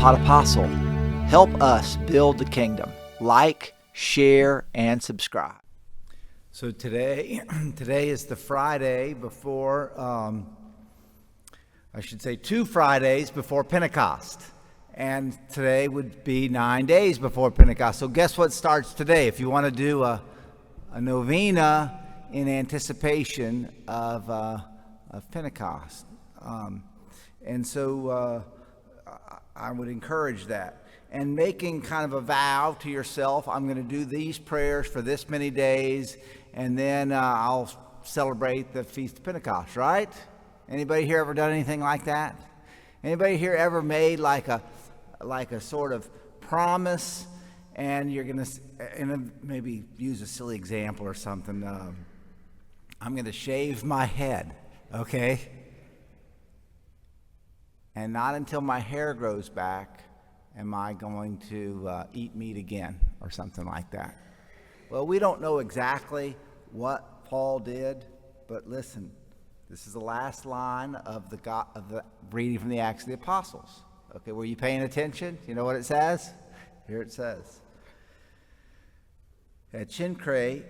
Pod Apostle. Help us build the kingdom. Like, share, and subscribe. So today is the Friday before, I should say 2 Fridays before Pentecost. And today would be 9 days before Pentecost. So guess what starts today? If you want to do a novena in anticipation of Pentecost. And so I would encourage that. And making kind of a vow to yourself, I'm going to do these prayers for this many days, and then I'll celebrate the Feast of Pentecost, right? Anybody here ever done anything like that? Anybody here ever made like a sort of promise, and you're going to maybe use a silly example or something. I'm going to shave my head, okay? And not until my hair grows back am I going to eat meat again or something like that. Well, we don't know exactly what Paul did, but listen, this is the last line of the reading from the Acts of the Apostles. Okay, were you paying attention? You know what it says? Here it says. At Cenchreae,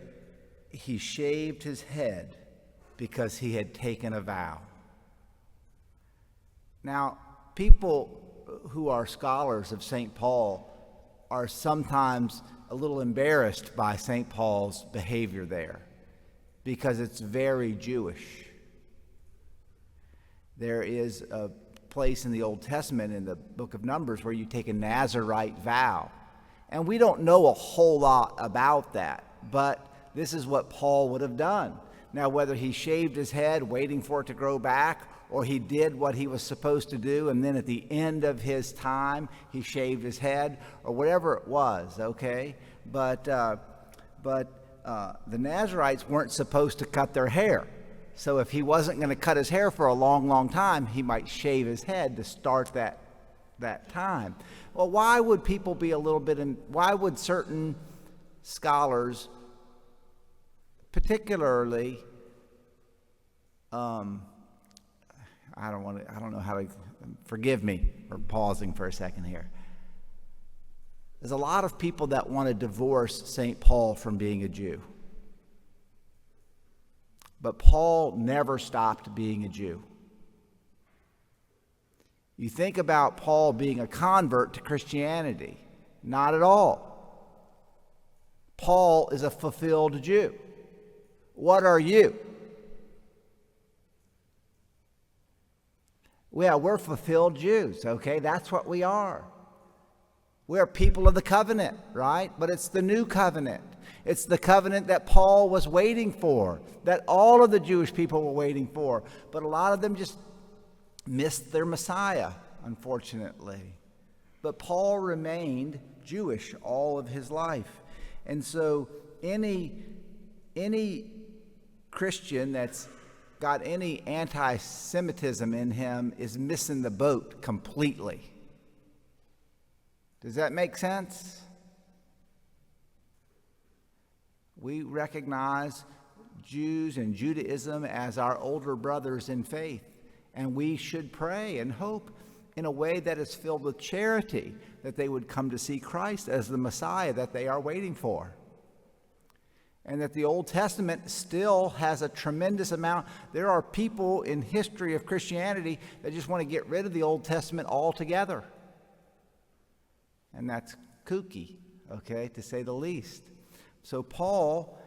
he shaved his head because he had taken a vow. Now, people who are scholars of St. Paul are sometimes a little embarrassed by St. Paul's behavior there because it's very Jewish. There is a place in the Old Testament in the book of Numbers where you take a Nazirite vow. And we don't know a whole lot about that, but this is what Paul would have done. Now, whether he shaved his head waiting for it to grow back, or he did what he was supposed to do, and then at the end of his time, he shaved his head, or whatever it was, okay? But the Nazirites weren't supposed to cut their hair. So if he wasn't going to cut his hair for a long, long time, he might shave his head to start that time. Well, why would people be why would certain scholars, particularly, I don't know how to, forgive me for pausing for a second here. There's a lot of people that want to divorce St. Paul from being a Jew. But Paul never stopped being a Jew. You think about Paul being a convert to Christianity. Not at all. Paul is a fulfilled Jew. What are you? Well, we're fulfilled Jews, okay? That's what we are. We're people of the covenant, right? But it's the new covenant. It's the covenant that Paul was waiting for, that all of the Jewish people were waiting for. But a lot of them just missed their Messiah, unfortunately. But Paul remained Jewish all of his life. And so any Christian that's got any anti-Semitism in him is missing the boat completely. Does that make sense? We recognize Jews and Judaism as our older brothers in faith, and we should pray and hope in a way that is filled with charity that they would come to see Christ as the Messiah that they are waiting for. And that the Old Testament still has a tremendous amount. There are people in history of Christianity that just want to get rid of the Old Testament altogether. And that's kooky, okay, to say the least. So Paul,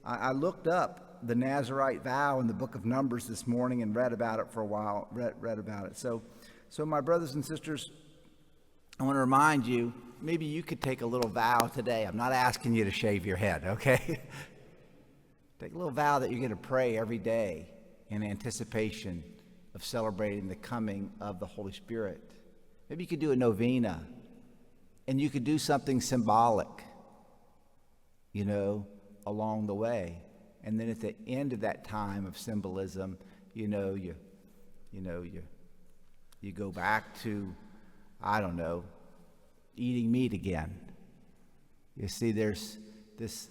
I looked up the Nazirite vow in the book of Numbers this morning and read about it for a while, read about it. So my brothers and sisters, I want to remind you, maybe you could take a little vow today. I'm not asking you to shave your head, okay? Take a little vow that you're going to pray every day in anticipation of celebrating the coming of the Holy Spirit. Maybe you could do a novena, and you could do something symbolic, along the way. And then at the end of that time of symbolism, you go back to, I don't know, eating meat again. You see, there's this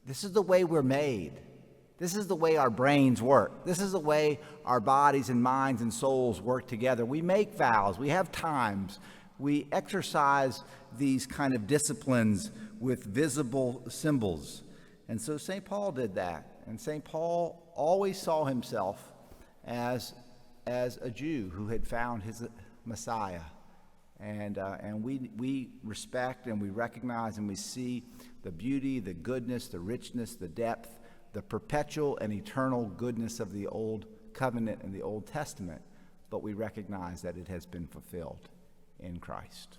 is the way we're made. This is the way our brains work. This is the way our bodies and minds and souls work together. We make vows. We have times. We exercise these kind of disciplines with visible symbols. And so St. Paul did that. And St. Paul always saw himself as a Jew who had found his Messiah. And we respect and we recognize and we see the beauty, the goodness, the richness, the depth, the perpetual and eternal goodness of the Old Covenant and the Old Testament, but we recognize that it has been fulfilled in Christ.